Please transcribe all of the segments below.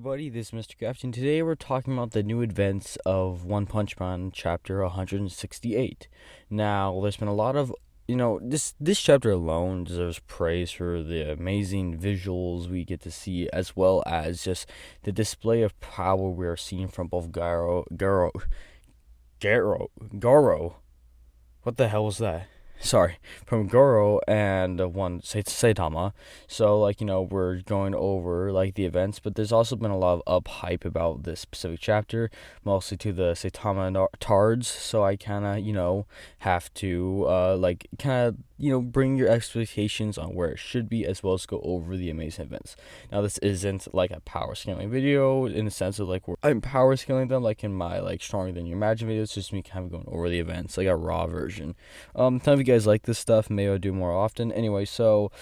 everybody, this is Mr. Craft, and today we're talking about the new events of One Punch Man chapter 168. Now, there's been a lot of, this chapter alone deserves praise for the amazing visuals we get to see, as well as just the display of power we are seeing from both Garo, what the hell was that? Sorry, from Goro and one Saitama. So we're going over the events, but there's also been a lot of hype about this specific chapter, mostly to the Saitama tards. So I kind of have to bring your expectations on where it should be, as well as go over the amazing events. Now this isn't like a power scaling video in the sense of I'm power scaling them in my stronger than you imagine videos. It's just me kind of going over the events, a raw version. Some of you guys like this stuff, maybe I'll do more often. Anyway, so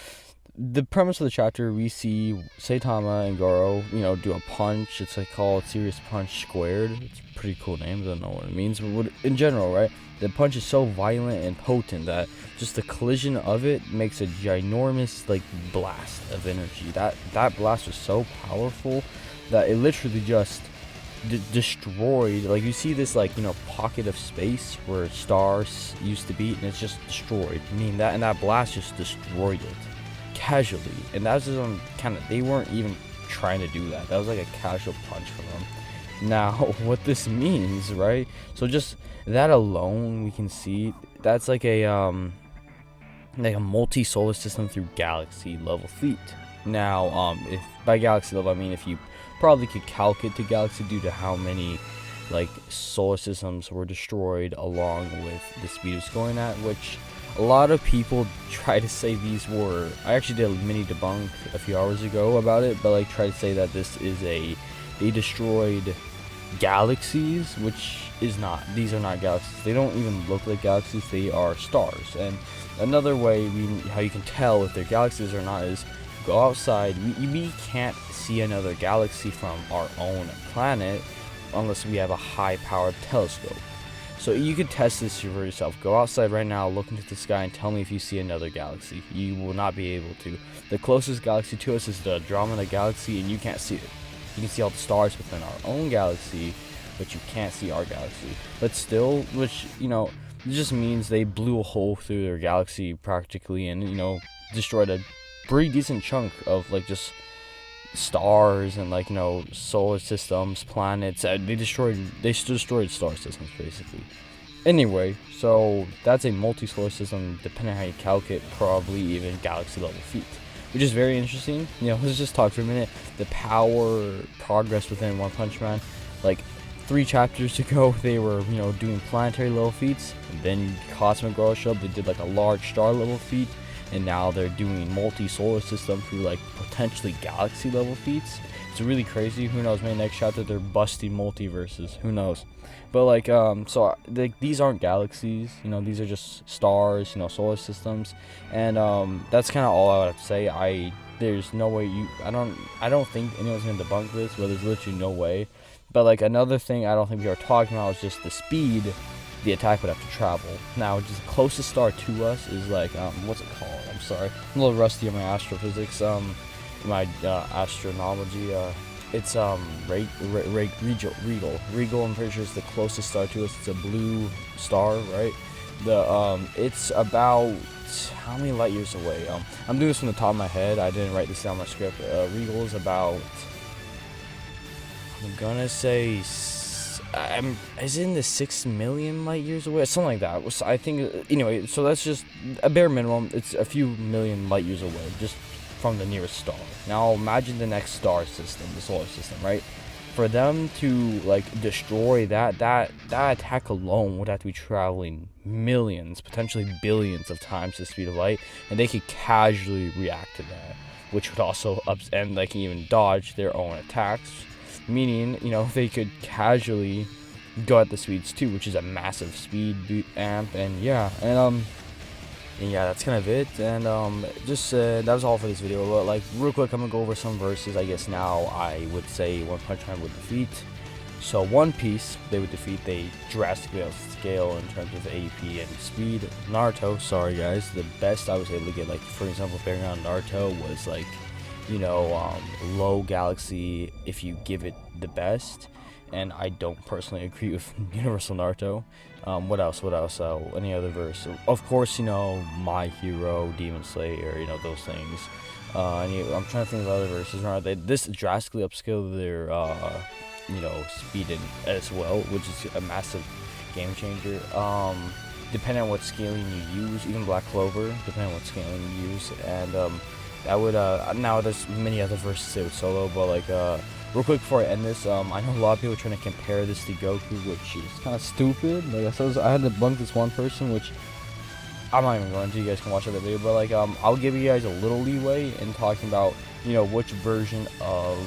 the premise of the chapter, we see Saitama and Goro, do a punch. It's called Serious Punch Squared. It's a pretty cool name. I don't know what it means, but in general, right? The punch is so violent and potent that just the collision of it makes a ginormous blast of energy. That blast was so powerful that it literally just destroyed. You see this pocket of space where stars used to be, and it's just destroyed. I mean that blast just destroyed it casually, and that was just they weren't even trying to do that. That was a casual punch from them. Now what this means, right? So just that alone, we can see that's a multi-solar system through galaxy level feat. Now if by galaxy level I mean if you probably could calculate to galaxy due to how many solar systems were destroyed along with the speed it's going at, which a lot of people try to say these were, I actually did a mini debunk a few hours ago about it, but try to say that this is they destroyed galaxies, which is not. These are not galaxies. They don't even look like galaxies. They are stars. And another way how you can tell if they're galaxies or not is go outside. We can't see another galaxy from our own planet unless we have a high-powered telescope. So you could test this for yourself. Go outside right now, look into the sky, and tell me if you see another galaxy. You will not be able to. The closest galaxy to us is the Andromeda Galaxy, and you can't see it. You can see all the stars within our own galaxy, but you can't see our galaxy. But still, which, it just means they blew a hole through their galaxy practically, and, destroyed a pretty decent chunk of, just stars and, solar systems, planets. They destroyed star systems, basically. Anyway, so that's a multi-solar system, depending on how you calculate, probably even galaxy level feat, which is very interesting. Let's just talk for a minute. The power progress within One Punch Man. 3 chapters ago, they were, doing planetary level feats. And then Cosmic Girl showed up. They did a large star level feat. And now they're doing multi-solar system through potentially galaxy level feats. It's really crazy. Who knows? Maybe next chapter they're busting multiverses. Who knows? But these aren't galaxies. These are just stars. Solar systems. And that's kind of all I would have to say. There's no way I don't think anyone's gonna debunk this. But there's literally no way. But another thing I don't think we are talking about is just the speed the attack would have to travel. Now, just the closest star to us is what's it called? I'm sorry, I'm a little rusty on my astrophysics. My astronomology. It's Regal. I'm pretty sure is the closest star to us. It's a blue star, right? It's about how many light years away? I'm doing this from the top of my head. I didn't write this down in my script. Regal is about, I'm gonna say, is it in the 6 million light years away? Something like that. I think, anyway, so that's just a bare minimum. It's a few million light years away, just from the nearest star. Now, imagine the next star system, the solar system, right? For them to, destroy that attack alone would have to be traveling millions, potentially billions of times the speed of light, and they could casually react to that, which would also and they can even dodge their own attacks. Meaning, they could casually go at the speeds too, which is a massive speed boot amp, and yeah, that's kind of it. And that was all for this video. But real quick, I'm gonna go over some verses. I guess now I would say One Punch Man would defeat. So One Piece they would defeat. They drastically outscale in terms of AP and speed. Naruto, sorry guys, the best I was able to get, for example, bearing on Naruto was low galaxy if you give it the best. And I don't personally agree with Universal Naruto. What else? Any other verse? Of course, My Hero, Demon Slayer, those things. I'm trying to think of other verses. This drastically upscaled their, speed as well, which is a massive game changer. Depending on what scaling you use, even Black Clover, depending on what scaling you use, and I would now there's many other verses say with Solo, but real quick before I end this, I know a lot of people are trying to compare this to Goku, which is kind of stupid. I had to bunk this one person, which I'm not even going to. You guys can watch that video, but I'll give you guys a little leeway in talking about which version of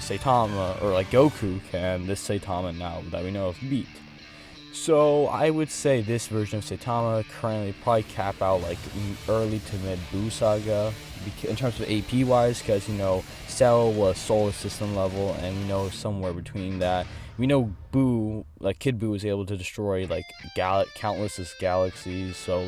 Saitama or Goku can this Saitama now that we know of beat. So I would say this version of Saitama currently probably cap out early to mid Buu Saga in terms of AP wise, because Cell was solar system level, and somewhere between that, Buu, Kid Buu, was able to destroy countless galaxies. So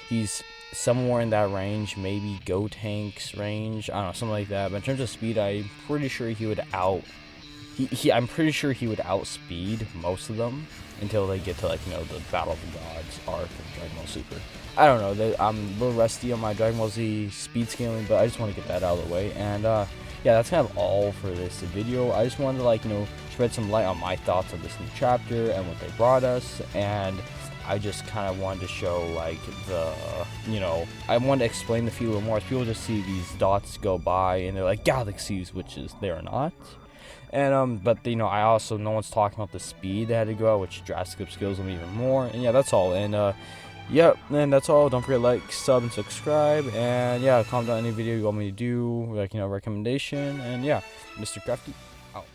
he's somewhere in that range, maybe Gotank's range. I don't know, something like that. But in terms of speed, I'm pretty sure he would I'm pretty sure he would outspeed most of them until they get to the Battle of the Gods arc of Dragon Ball Super. I don't know. I'm a little rusty on my Dragon Ball Z speed scaling, but I just want to get that out of the way. And yeah, that's kind of all for this video. I just wanted to spread some light on my thoughts on this new chapter and what they brought us. And I just kind of wanted to show I wanted to explain the field a little more. People just see these dots go by and they're like galaxies, which is they're not. And but I also, no one's talking about the speed they had to go out, which drastically upscales them even more. And yeah, that's all. And yeah, and that's all. Don't forget to like, sub, and subscribe. And yeah, comment on any video you want me to do, recommendation. And yeah, Mr. Crafty out.